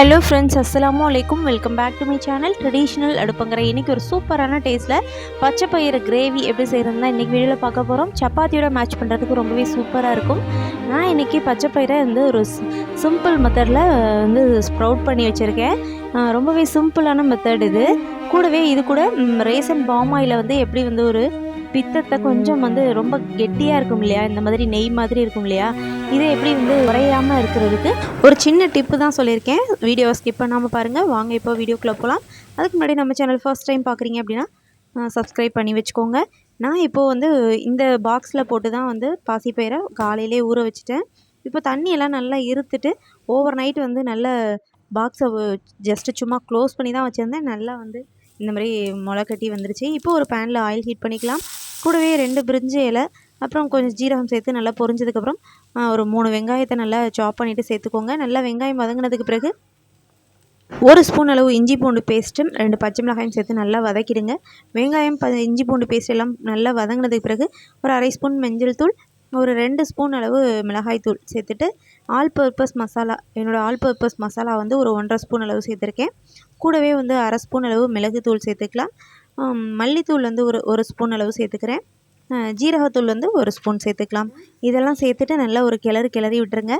Hello friends, அஸ்ஸலாமு அலைக்கும். Welcome back to my channel traditional அடுப்பங்கரை. இன்றைக்கி ஒரு சூப்பரான டேஸ்ட்டில் பச்சை பயிறு கிரேவி எப்படி செய்கிறதுனா இன்றைக்கி வீடியோவில் பார்க்க போகிறோம். சப்பாத்தியோட மேட்ச் பண்ணுறதுக்கு ரொம்பவே சூப்பராக இருக்கும். நான் இன்றைக்கி பச்சை பயிரை ஒரு சிம்பிள் மெத்தடில் ஸ்ப்ரவுட் பண்ணி வச்சுருக்கேன். ரொம்பவே சிம்பிளான மெத்தட் இது. கூடவே இது கூட ரேசன் பாமாயில் எப்படி ஒரு பித்தத்தை கொஞ்சம் ரொம்ப கெட்டியாக இருக்கும் இல்லையா, இந்த மாதிரி நெய் மாதிரி இருக்கும் இல்லையா, இதை எப்படி உறையாமல் இருக்கிறதுக்கு ஒரு சின்ன டிப்பு தான் சொல்லியிருக்கேன். வீடியோவை ஸ்கிப் பண்ணாமல் பாருங்கள். வாங்க இப்போ வீடியோக்குள்ளே போகலாம். அதுக்கு முன்னாடி நம்ம சேனல் ஃபர்ஸ்ட் டைம் பார்க்குறீங்க அப்படின்னா சப்ஸ்கிரைப் பண்ணி வச்சுக்கோங்க. நான் இப்போது இந்த பாக்ஸில் போட்டு தான் பாசிப்பயிரை காலையிலே ஊற வச்சுட்டேன். இப்போ தண்ணியெல்லாம் நல்லா இருத்துட்டு ஓவர் நைட் நல்ல பாக்ஸை ஜஸ்ட்டு சும்மா க்ளோஸ் பண்ணி தான் வச்சுருந்தேன். நல்லா இந்த மாதிரி முளை கட்டி வந்துருச்சு. இப்போது ஒரு பேனில் ஆயில் ஹீட் பண்ணிக்கலாம். கூடவே 2 பிரிஞ்சி இலை, அப்புறம் கொஞ்சம் ஜீரகம் சேர்த்து நல்லா பொரிஞ்சதுக்கப்புறம் ஒரு 3 வெங்காயத்தை நல்லா சாப் பண்ணிவிட்டு சேர்த்துக்கோங்க. நல்லா வெங்காயம் வதங்கினதுக்கு பிறகு 1 ஸ்பூன் அளவு இஞ்சி பூண்டு பேஸ்ட்டும் 2 பச்சை மிளகாயும் சேர்த்து நல்லா வதக்கிடுங்க. வெங்காயம் இஞ்சி பூண்டு பேஸ்ட் எல்லாம் நல்லா வதங்கினதுக்கு பிறகு ஒரு 1/2 ஸ்பூன் மஞ்சள் தூள், ஒரு 2 ஸ்பூன் அளவு மிளகாய் தூள் சேர்த்துட்டு ஆல் பர்பஸ் மசாலா, என்னோடய ஆல் பர்பஸ் மசாலா ஒரு 1.5 ஸ்பூன் அளவு சேர்த்துருக்கேன். கூடவே 1/2 ஸ்பூன் அளவு மிளகு தூள் சேர்த்துக்கலாம். மல்லித்தூள் ஒரு ஸ்பூன் அளவு சேர்த்துக்கிறேன். ஜீரகத்தூள் 1 ஸ்பூன் சேர்த்துக்கலாம். இதெல்லாம் சேர்த்துட்டு நல்லா ஒரு கிளறி விட்டுருங்க.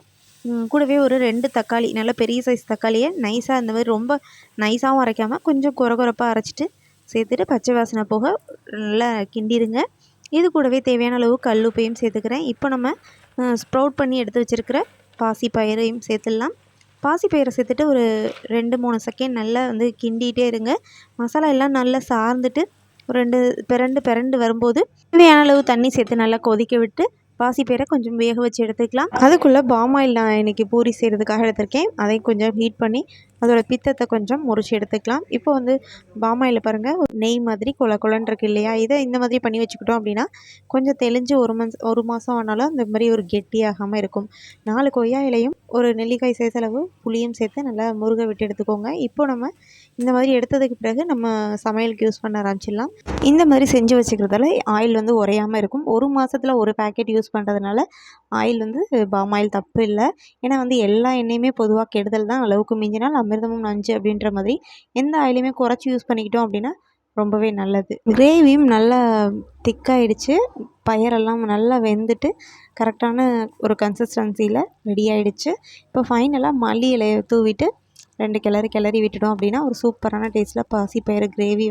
கூடவே ஒரு 2 தக்காளி, நல்ல பெரிய சைஸ் தக்காளியை நைஸாக இந்த மாதிரி ரொம்ப நைஸாகவும் அரைக்காமல் கொஞ்சம் குறப்பாக அரைச்சிட்டு சேர்த்துட்டு பச்சை வாசனை போக நல்லா கிண்டிடுங்க. இது கூடவே தேவையான அளவு கல்லுப்பையும் சேர்த்துக்கிறேன். இப்போ நம்ம ஸ்ப்ரவுட் பண்ணி எடுத்து வச்சுருக்கிற பாசிப்பயிரையும் சேர்த்துடலாம். பாசிப்பயிரை சேர்த்துட்டு ஒரு 2-3 செகண்ட் நல்லா கிண்டிகிட்டே இருங்க. மசாலா எல்லாம் நல்லா சார்ந்துட்டு ஒரு 2 பிரண்டு வரும்போது தேவையான அளவு தண்ணி சேர்த்து நல்லா கொதிக்க விட்டு பாசிப்பயிரை கொஞ்சம் வேக வச்சு எடுத்துக்கலாம். அதுக்குள்ளே பாமாயில் நான் இன்றைக்கி பூரி செய்கிறதுக்காக எடுத்திருக்கேன். அதை கொஞ்சம் ஹீட் பண்ணி அதோட பித்தத்தை கொஞ்சம் முறிச்சு எடுத்துக்கலாம். இப்போ பாமாயில் பாருங்கள், நெய் மாதிரி குழன்னு இருக்கு இல்லையா, இதை இந்த மாதிரி பண்ணி வச்சுக்கிட்டோம் அப்படின்னா கொஞ்சம் தெளிஞ்சு ஒரு மாதம் ஆனாலும் இந்த மாதிரி ஒரு கெட்டியாகாமல் இருக்கும். 4 கொய்யா இலையும் ஒரு நெல்லிக்காய் சைஸ் அளவு புளியும் சேர்த்து நல்லா முருக விட்டு எடுத்துக்கோங்க. இப்போ நம்ம இந்த மாதிரி எடுத்ததுக்கு பிறகு நம்ம சமையலுக்கு யூஸ் பண்ண ஆரம்பிச்சிடலாம். இந்த மாதிரி செஞ்சு வச்சுக்கிறதால ஆயில் உறையாமல் இருக்கும். 1 மாதத்தில் ஒரு பேக்கெட் யூஸ் பண்ணுறதுனால ஆயில் பாமாயில் தப்பு இல்லை. ஏன்னா எல்லா எண்ணெயுமே பொதுவாக கெடுதல் தான். அளவுக்கு மிஞ்சினால் அமிர்தமும் நஞ்சு அப்படின்ற மாதிரி எந்த ஆயிலையுமே குறைச்சி யூஸ் பண்ணிக்கிட்டோம் அப்படின்னா ரொம்பவே நல்லது. கிரேவியும் நல்லா திக்காயிடுச்சு. பயிரெல்லாம் நல்லா வெந்துட்டு கரெக்டான ஒரு கன்சிஸ்டன்சியில் ரெடி ஆகிடுச்சு. இப்போ ஃபைனலாக மல்லி இலையை தூவிட்டு 2 கிளறி விட்டுட்டோம் அப்படின்னா ஒரு சூப்பரான டேஸ்ட்டில் பாசிப்பயிறு கிரேவி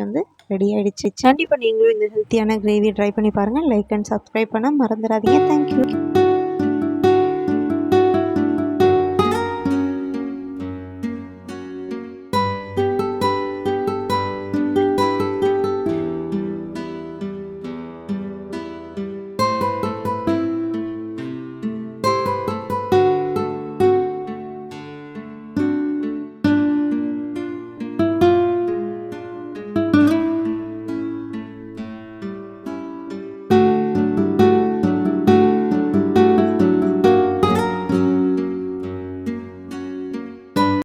ரெடி ஆகிடுச்சு. கண்டிப்பாக நீங்களும் இந்த ஹெல்த்தியான கிரேவி ட்ரை பண்ணி பாருங்கள். லைக் அண்ட் சப்ஸ்கிரைப் பண்ண மறந்துடாதீங்க. தேங்க்யூ.